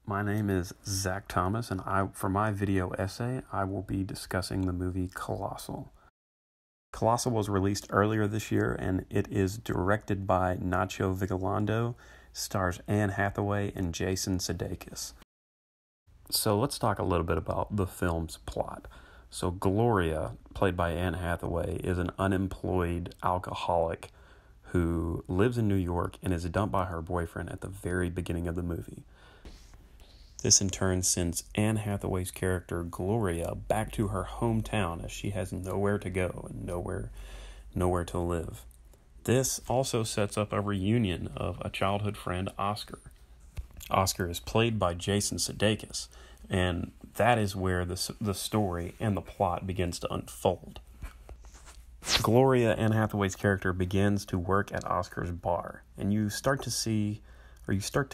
My name is Zach Thomas, and for my video essay, I will be discussing the movie Colossal. Colossal was released earlier this year, and it is directed by Nacho Vigalondo, stars Anne Hathaway and Jason Sudeikis. So let's talk a little bit about the film's plot. So Gloria, played by Anne Hathaway, is an unemployed alcoholic who lives in New York and is dumped by her boyfriend at the very beginning of the movie. This in turn sends Anne Hathaway's character Gloria back to her hometown as she has nowhere to go and nowhere to live. This also sets up a reunion of a childhood friend, Oscar. Oscar is played by Jason Sudeikis, and that is where the story and the plot begins to unfold. Gloria, Anne Hathaway's character, begins to work at Oscar's bar, and you start to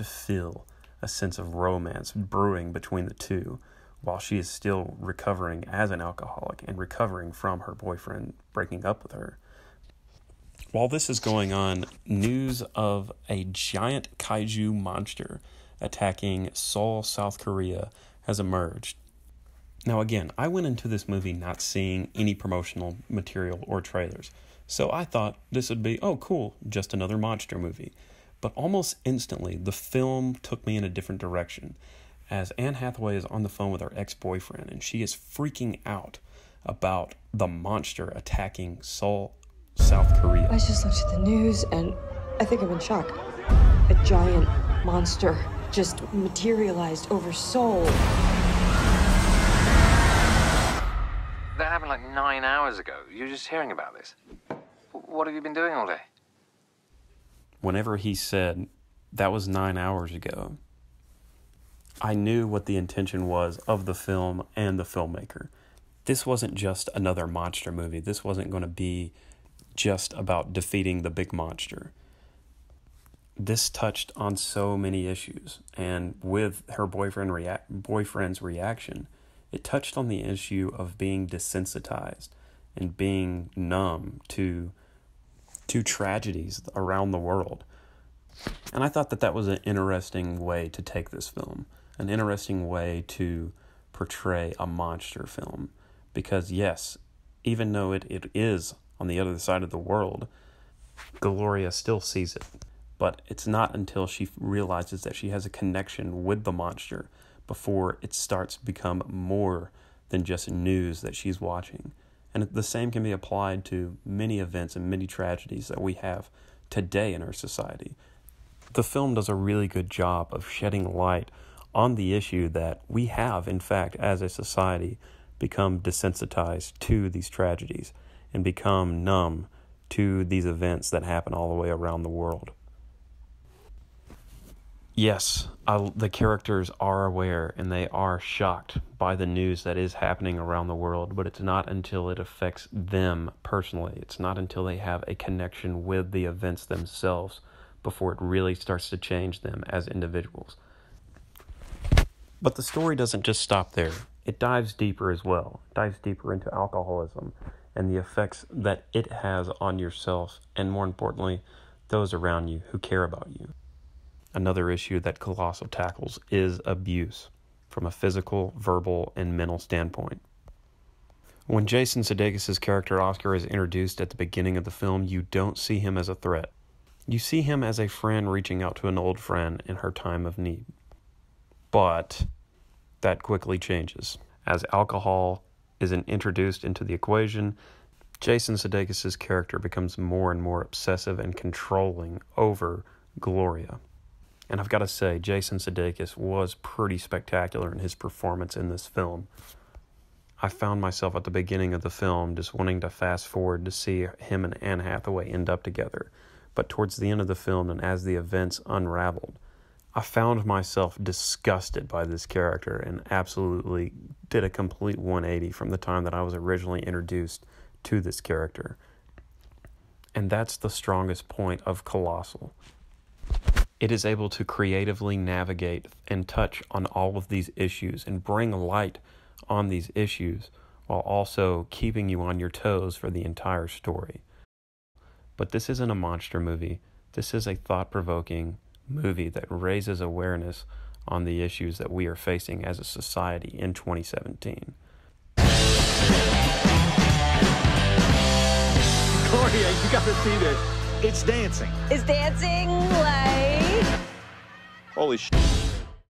feel a sense of romance brewing between the two, while she is still recovering as an alcoholic and recovering from her boyfriend breaking up with her. While this is going on, news of a giant kaiju monster attacking Seoul, South Korea has emerged. Now again, I went into this movie not seeing any promotional material or trailers, so I thought this would be, oh cool, just another monster movie. But almost instantly, the film took me in a different direction, as Anne Hathaway is on the phone with her ex-boyfriend, and she is freaking out about the monster attacking Seoul, South Korea. I just looked at the news, and I think I'm in shock. A giant monster just materialized over Seoul. That happened like 9 hours ago. You're just hearing about this. What have you been doing all day? Whenever he said, that was 9 hours ago, I knew what the intention was of the film and the filmmaker. This wasn't just another monster movie. This wasn't going to be just about defeating the big monster. This touched on so many issues, and with her boyfriend's reaction, it touched on the issue of being desensitized and being numb to tragedies around the world. And I thought that was an interesting way to take this film, an interesting way to portray a monster film. Because yes, even though it is on the other side of the world, Gloria still sees it. But it's not until she realizes that she has a connection with the monster before it starts to become more than just news that she's watching. And the same can be applied to many events and many tragedies that we have today in our society. The film does a really good job of shedding light on the issue that we have, in fact, as a society, become desensitized to these tragedies and become numb to these events that happen all the way around the world. Yes, the characters are aware and they are shocked by the news that is happening around the world, but it's not until it affects them personally. It's not until they have a connection with the events themselves before it really starts to change them as individuals. But the story doesn't just stop there. It dives deeper as well. It dives deeper into alcoholism and the effects that it has on yourself and, more importantly, those around you who care about you. Another issue that Colossal tackles is abuse, from a physical, verbal, and mental standpoint. When Jason Sudeikis' character Oscar is introduced at the beginning of the film, you don't see him as a threat. You see him as a friend reaching out to an old friend in her time of need. But that quickly changes. As alcohol is introduced into the equation, Jason Sudeikis' character becomes more and more obsessive and controlling over Gloria. And I've got to say, Jason Sudeikis was pretty spectacular in his performance in this film. I found myself at the beginning of the film just wanting to fast forward to see him and Anne Hathaway end up together. But towards the end of the film, and as the events unraveled, I found myself disgusted by this character and absolutely did a complete 180 from the time that I was originally introduced to this character. And that's the strongest point of Colossal. It is able to creatively navigate and touch on all of these issues and bring light on these issues while also keeping you on your toes for the entire story. But this isn't a monster movie. This is a thought-provoking movie that raises awareness on the issues that we are facing as a society in 2017. Gloria, you gotta see this. It's dancing. Is dancing like... Holy shit.